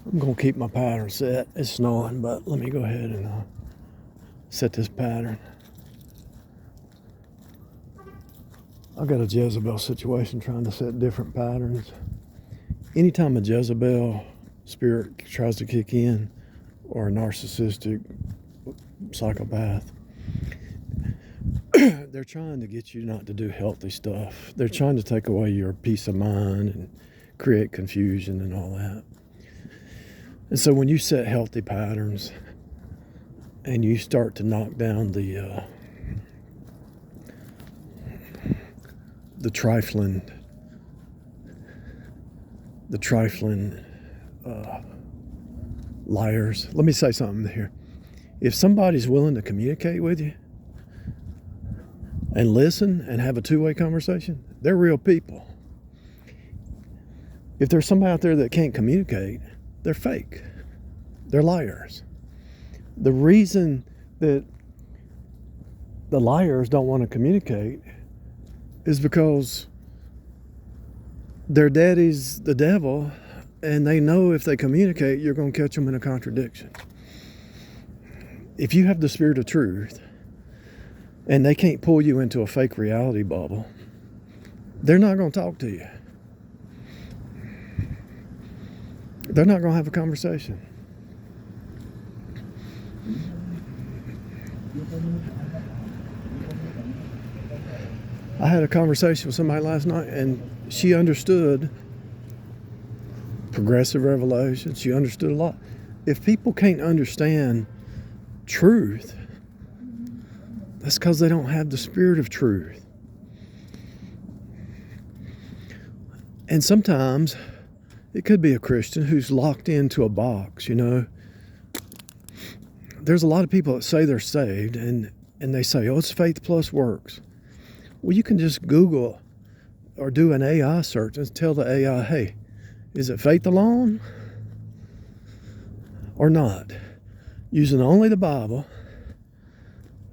I'm going to keep my pattern set. It's snowing, but let me go ahead and set this pattern. I've got a Jezebel situation trying to set different patterns. Anytime a Jezebel spirit tries to kick in, or a narcissistic psychopath, they're trying to get you not to do healthy stuff. They're trying to take away your peace of mind and create confusion and all that. And so when you set healthy patterns and you start to knock down the trifling liars. Let me say something here. If somebody's willing to communicate with you and listen and have a two-way conversation, they're real people. If there's somebody out there that can't communicate, they're fake. They're liars. The reason that the liars don't want to communicate is because their daddy's the devil, and they know if they communicate, you're going to catch them in a contradiction. If you have the spirit of truth and they can't pull you into a fake reality bubble, they're not going to talk to you. They're not going to have a conversation. I had a conversation with somebody last night, and she understood progressive revelation. She understood a lot. If people can't understand truth, that's because they don't have the spirit of truth. And sometimes it could be a Christian who's locked into a box, you know. There's a lot of people that say they're saved, and they say, oh, it's faith plus works. Well, you can just Google or do an AI search and tell the AI, hey, is it faith alone or not? Using only the Bible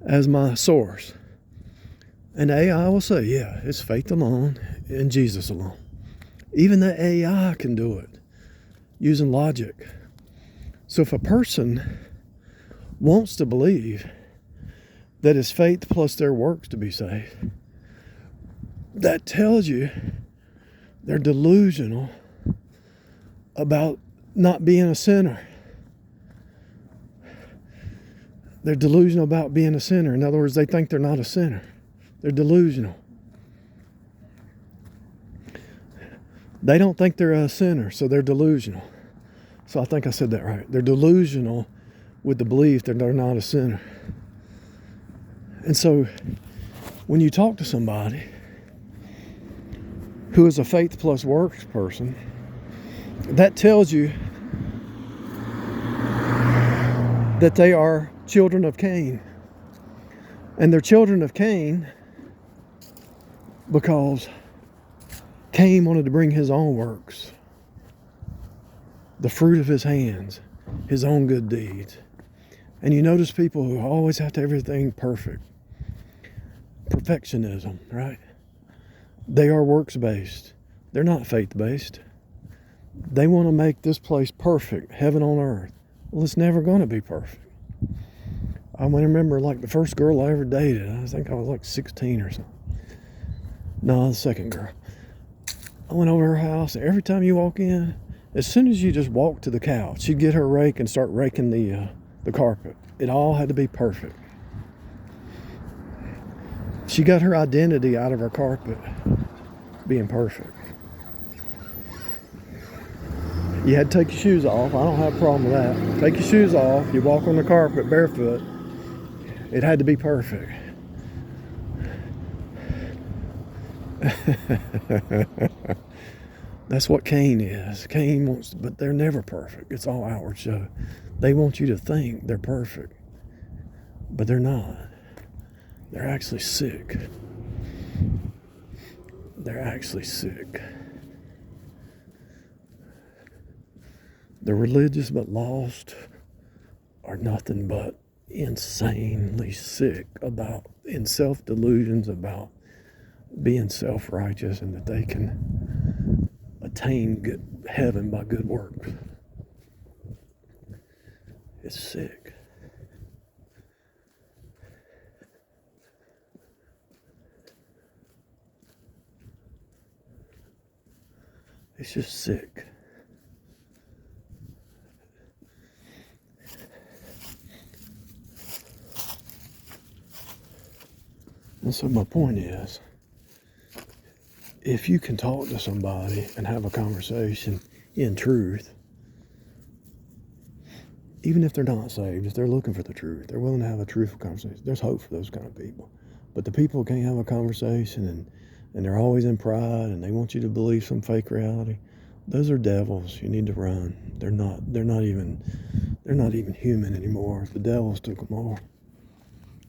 as my source. And the AI will say, yeah, it's faith alone and Jesus alone. Even the AI can do it using logic. So if a person wants to believe that it's faith plus their works to be saved, that tells you they're delusional about not being a sinner. They're delusional about being a sinner. In other words, they think they're not a sinner. They're delusional. They don't think they're a sinner, so they're delusional. So I think I said that right. They're delusional with the belief that they're not a sinner. And so when you talk to somebody who is a faith plus works person, that tells you that they are children of Cain. And they're children of Cain because Cain wanted to bring his own works, the fruit of his hands, his own good deeds. And you notice people who always have to have everything perfect. Perfectionism, right? They are works-based. They're not faith-based. They want to make this place perfect, heaven on earth. Well, it's never going to be perfect. I remember like the first girl I ever dated. I think I was like 16 or something. No, the second girl. I went over her house, and every time you walk in, as soon as you just walk to the couch, she'd get her rake and start raking the carpet. It all had to be perfect. She got her identity out of her carpet being perfect. You had to take your shoes off. I don't have a problem with that. Take your shoes off. You walk on the carpet barefoot. It had to be perfect. That's what Cain is. Cain wants, but they're never perfect. It's all outward show. They want you to think they're perfect, but they're not. They're actually sick. They're actually sick. The religious but lost are nothing but insanely sick in self-delusions about being self-righteous and that they can attain heaven by good works. It's sick. It's just sick. And so my point is, if you can talk to somebody and have a conversation in truth, even if they're not saved, if they're looking for the truth, they're willing to have a truthful conversation, there's hope for those kind of people. But the people who can't have a conversation and they're always in pride and they want you to believe some fake reality, those are devils. You need to run. They're not even human anymore. The devils took them over.